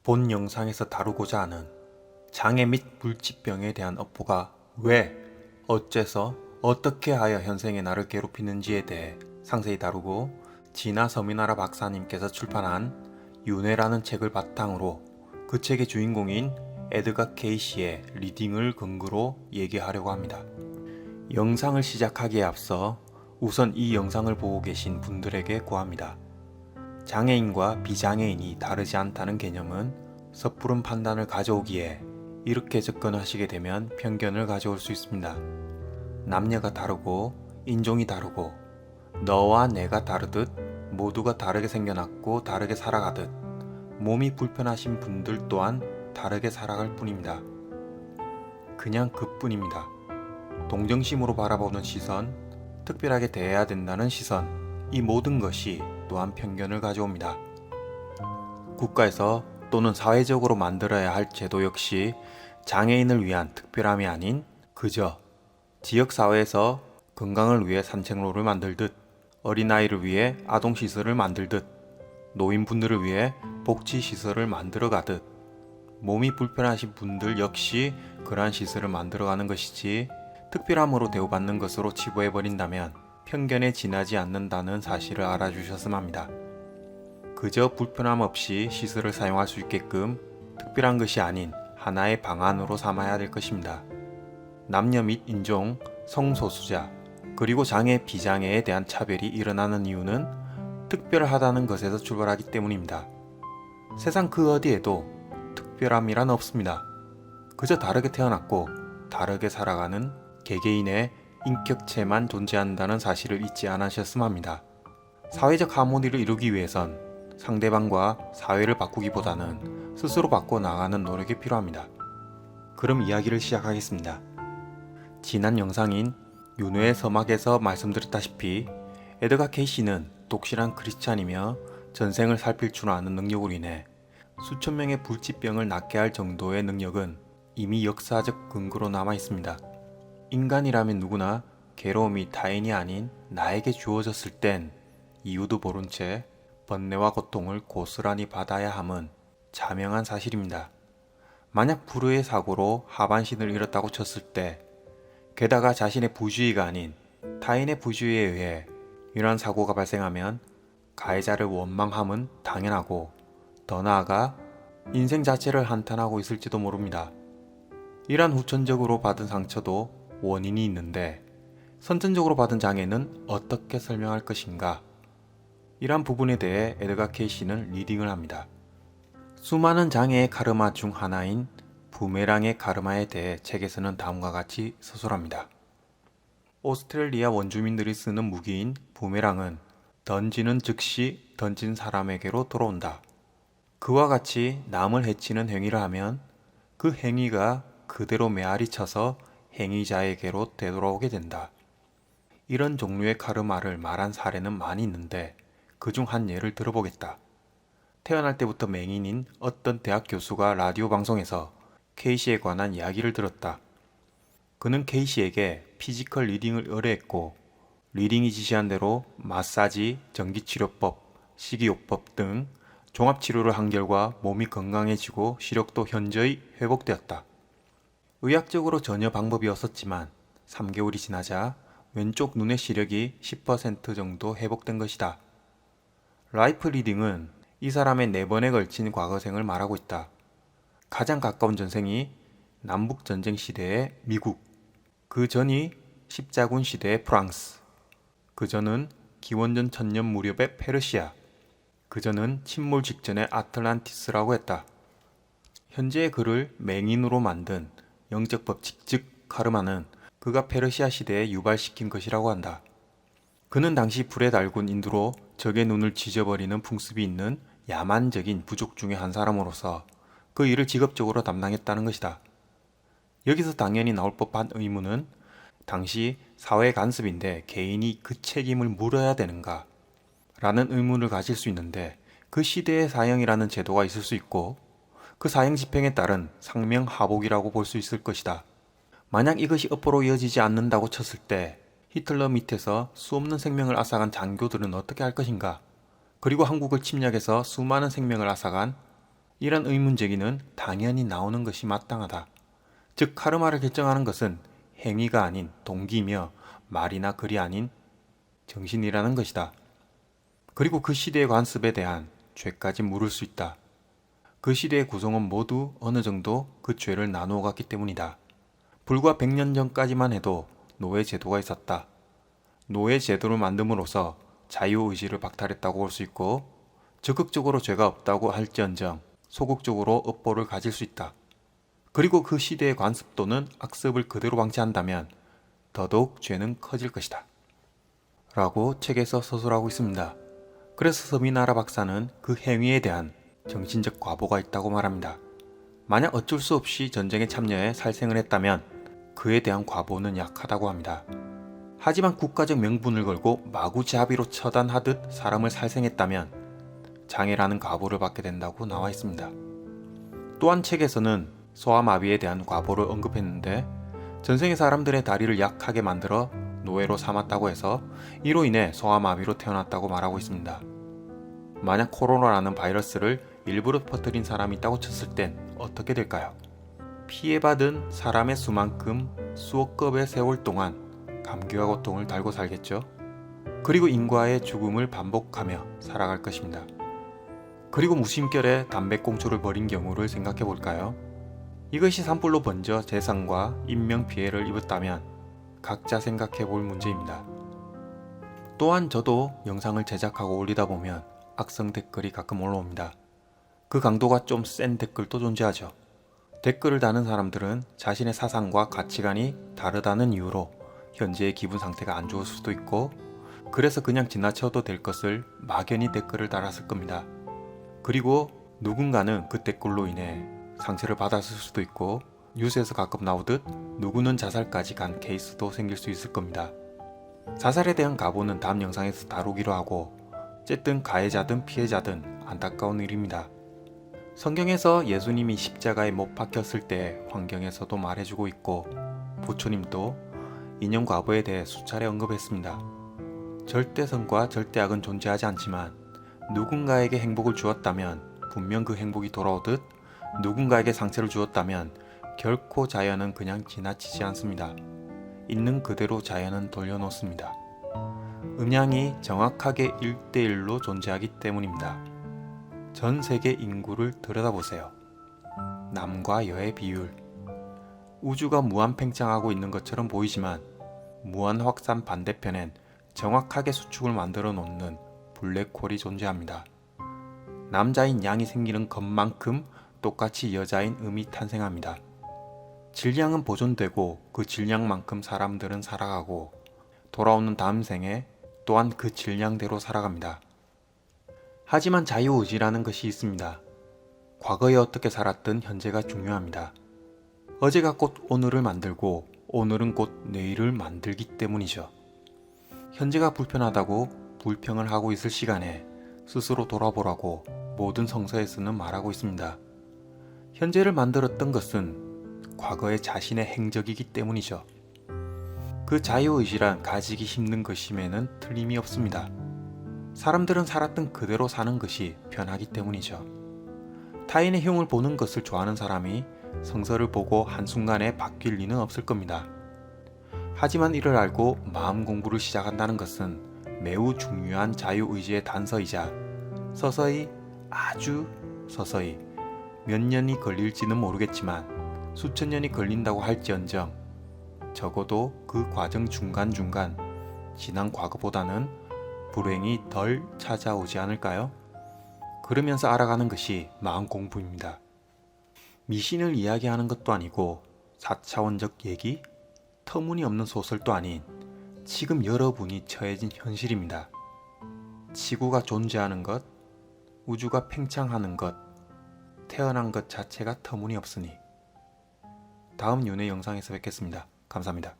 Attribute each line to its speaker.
Speaker 1: 본 영상에서 다루고자 하는 장애 및 불치병에 대한 업보가 왜, 어째서, 어떻게 하여 현생의 나를 괴롭히는지에 대해 상세히 다루고 진아 서미나라 박사님께서 출판한 윤회라는 책을 바탕으로 그 책의 주인공인 에드가 케이시의 리딩을 근거로 얘기하려고 합니다. 영상을 시작하기에 앞서 우선 이 영상을 보고 계신 분들에게 구합니다. 장애인과 비장애인이 다르지 않다는 개념은 섣부른 판단을 가져오기에 이렇게 접근하시게 되면 편견을 가져올 수 있습니다. 남녀가 다르고 인종이 다르고 너와 내가 다르듯 모두가 다르게 생겨났고 다르게 살아가듯 몸이 불편하신 분들 또한 다르게 살아갈 뿐입니다. 그냥 그뿐입니다. 동정심으로 바라보는 시선, 특별하게 대해야 된다는 시선, 이 모든 것이 또한 편견을 가져옵니다. 국가에서 또는 사회적으로 만들어야 할 제도 역시 장애인을 위한 특별함이 아닌 그저 지역사회에서 건강을 위해 산책로를 만들듯 어린아이를 위해 아동시설을 만들듯 노인분들을 위해 복지시설을 만들어가듯 몸이 불편하신 분들 역시 그러한 시설을 만들어가는 것이지 특별함으로 대우받는 것으로 치부해버린다면 편견에 지나지 않는다는 사실을 알아주셨으면 합니다. 그저 불편함 없이 시설을 사용할 수 있게끔 특별한 것이 아닌 하나의 방안으로 삼아야 될 것입니다. 남녀 및 인종, 성소수자, 그리고 장애, 비장애에 대한 차별이 일어나는 이유는 특별하다는 것에서 출발하기 때문입니다. 세상 그 어디에도 특별함이란 없습니다. 그저 다르게 태어났고 다르게 살아가는 개개인의 인격체만 존재한다는 사실을 잊지 않으셨으면 합니다. 사회적 하모니를 이루기 위해선 상대방과 사회를 바꾸기보다는 스스로 바꿔 나가는 노력이 필요합니다. 그럼 이야기를 시작하겠습니다. 지난 영상인 윤회의 서막에서 말씀드렸다시피 에드가 케이시는 독실한 크리스찬이며 전생을 살필 줄 아는 능력으로 인해 수천 명의 불치병을 낫게 할 정도의 능력은 이미 역사적 근거로 남아 있습니다. 인간이라면 누구나 괴로움이 타인이 아닌 나에게 주어졌을 땐 이유도 모른 채 번뇌와 고통을 고스란히 받아야 함은 자명한 사실입니다. 만약 불의의 사고로 하반신을 잃었다고 쳤을 때 게다가 자신의 부주의가 아닌 타인의 부주의에 의해 이러한 사고가 발생하면 가해자를 원망함은 당연하고 더 나아가 인생 자체를 한탄하고 있을지도 모릅니다. 이러한 후천적으로 받은 상처도 원인이 있는데 선천적으로 받은 장애는 어떻게 설명할 것인가? 이러한 부분에 대해 에드가 케이시는 리딩을 합니다. 수많은 장애의 카르마 중 하나인 부메랑의 카르마에 대해 책에서는 다음과 같이 서술합니다. 오스트레일리아 원주민들이 쓰는 무기인 부메랑은 던지는 즉시 던진 사람에게로 돌아온다. 그와 같이 남을 해치는 행위를 하면 그 행위가 그대로 메아리 쳐서 행위자에게로 되돌아오게 된다. 이런 종류의 카르마를 말한 사례는 많이 있는데 그중 한 예를 들어보겠다. 태어날 때부터 맹인인 어떤 대학 교수가 라디오 방송에서 케이시에 관한 이야기를 들었다. 그는 케이시에게 피지컬 리딩을 의뢰했고 리딩이 지시한 대로 마사지, 전기치료법, 식이요법 등 종합치료를 한 결과 몸이 건강해지고 시력도 현저히 회복되었다. 의학적으로 전혀 방법이 없었지만 3개월이 지나자 왼쪽 눈의 시력이 10% 정도 회복된 것이다. 라이프 리딩은 이 사람의 4번에 걸친 과거생을 말하고 있다. 가장 가까운 전생이 남북전쟁 시대의 미국, 그 전이 십자군 시대의 프랑스, 그 전은 기원전 1000년 무렵의 페르시아, 그 전은 침몰 직전의 아틀란티스라고 했다. 현재의 그를 맹인으로 만든 영적 법칙 즉 카르마는 그가 페르시아 시대에 유발시킨 것이라고 한다. 그는 당시 불에 달군 인두로 적의 눈을 지져버리는 풍습이 있는 야만적인 부족 중의 한 사람으로서 그 일을 직업적으로 담당했다는 것이다. 여기서 당연히 나올 법한 의문은 당시 사회 간섭인데 개인이 그 책임을 물어야 되는가? 라는 의문을 가질 수 있는데 그 시대의 사형이라는 제도가 있을 수 있고 그 사형 집행에 따른 상명하복이라고 볼 수 있을 것이다. 만약 이것이 업보로 이어지지 않는다고 쳤을 때 히틀러 밑에서 수없는 생명을 앗아간 장교들은 어떻게 할 것인가? 그리고 한국을 침략해서 수많은 생명을 앗아간 이런 의문제기는 당연히 나오는 것이 마땅하다. 즉 카르마를 결정하는 것은 행위가 아닌 동기이며 말이나 글이 아닌 정신이라는 것이다. 그리고 그 시대의 관습에 대한 죄까지 물을 수 있다. 그 시대의 구성원 모두 어느 정도 그 죄를 나누어 갔기 때문이다. 불과 100년 전까지만 해도 노예 제도가 있었다. 노예 제도를 만듦으로써 자유의지를 박탈했다고 볼 수 있고, 적극적으로 죄가 없다고 할지언정 소극적으로 업보를 가질 수 있다. 그리고 그 시대의 관습 또는 악습을 그대로 방치한다면 더더욱 죄는 커질 것이다. 라고 책에서 서술하고 있습니다. 그래서 서미나라 박사는 그 행위에 대한 정신적 과보가 있다고 말합니다. 만약 어쩔 수 없이 전쟁에 참여해 살생을 했다면 그에 대한 과보는 약하다고 합니다. 하지만 국가적 명분을 걸고 마구잡이로 처단하듯 사람을 살생했다면 장애라는 과보를 받게 된다고 나와 있습니다. 또한 책에서는 소아마비에 대한 과보를 언급했는데, 전생의 사람들의 다리를 약하게 만들어 노예로 삼았다고 해서 이로 인해 소아마비로 태어났다고 말하고 있습니다. 만약 코로나라는 바이러스를 일부러 퍼뜨린 사람이 있다고 쳤을 땐 어떻게 될까요? 피해받은 사람의 수만큼 수억 겁의 세월 동안 감기와 고통을 달고 살겠죠. 그리고 인과의 죽음을 반복하며 살아갈 것입니다. 그리고 무심결에 담배꽁초를 버린 경우를 생각해 볼까요? 이것이 산불로 번져 재산과 인명피해를 입었다면 각자 생각해 볼 문제입니다. 또한 저도 영상을 제작하고 올리다 보면 악성 댓글이 가끔 올라옵니다. 그 강도가 좀 센 댓글도 존재하죠. 댓글을 다는 사람들은 자신의 사상과 가치관이 다르다는 이유로 현재의 기분 상태가 안 좋을 수도 있고, 그래서 그냥 지나쳐도 될 것을 막연히 댓글을 달았을 겁니다. 그리고 누군가는 그 댓글로 인해 상처를 받았을 수도 있고, 뉴스에서 가끔 나오듯 누구는 자살까지 간 케이스도 생길 수 있을 겁니다. 자살에 대한 가보는 다음 영상에서 다루기로 하고, 어쨌든 가해자든 피해자든 안타까운 일입니다. 성경에서 예수님이 십자가에 못 박혔을 때 환경에서도 말해주고 있고, 부처님도 인형 과보에 대해 수차례 언급했습니다. 절대선과 절대악은 존재하지 않지만 누군가에게 행복을 주었다면 분명 그 행복이 돌아오듯, 누군가에게 상처를 주었다면 결코 자연은 그냥 지나치지 않습니다. 있는 그대로 자연은 돌려놓습니다. 음양이 정확하게 1대1로 존재하기 때문입니다. 전 세계 인구를 들여다보세요. 남과 여의 비율. 우주가 무한 팽창하고 있는 것처럼 보이지만 무한 확산 반대편엔 정확하게 수축을 만들어 놓는 블랙홀이 존재합니다. 남자인 양이 생기는 것만큼 똑같이 여자인 음이 탄생합니다. 질량은 보존되고 그 질량만큼 사람들은 살아가고, 돌아오는 다음 생에 또한 그 질량대로 살아갑니다. 하지만 자유의지라는 것이 있습니다. 과거에 어떻게 살았든 현재가 중요합니다. 어제가 곧 오늘을 만들고 오늘은 곧 내일을 만들기 때문이죠. 현재가 불편하다고 불평을 하고 있을 시간에 스스로 돌아보라고 모든 성서에서는 말하고 있습니다. 현재를 만들었던 것은 과거의 자신의 행적이기 때문이죠. 그 자유의지란 가지기 힘든 것임에는 틀림이 없습니다. 사람들은 살았던 그대로 사는 것이 편하기 때문이죠. 타인의 흉을 보는 것을 좋아하는 사람이 성서를 보고 한순간에 바뀔 리는 없을 겁니다. 하지만 이를 알고 마음 공부를 시작한다는 것은 매우 중요한 자유의지의 단서이자, 서서히, 아주 서서히 몇 년이 걸릴지는 모르겠지만 수천 년이 걸린다고 할지언정 적어도 그 과정 중간중간 지난 과거보다는 불행이 덜 찾아오지 않을까요? 그러면서 알아가는 것이 마음 공부입니다. 미신을 이야기하는 것도 아니고 4차원적 얘기, 터무니없는 소설도 아닌 지금 여러분이 처해진 현실입니다. 지구가 존재하는 것, 우주가 팽창하는 것, 태어난 것 자체가 터무니없으니. 다음 윤회 영상에서 뵙겠습니다. 감사합니다.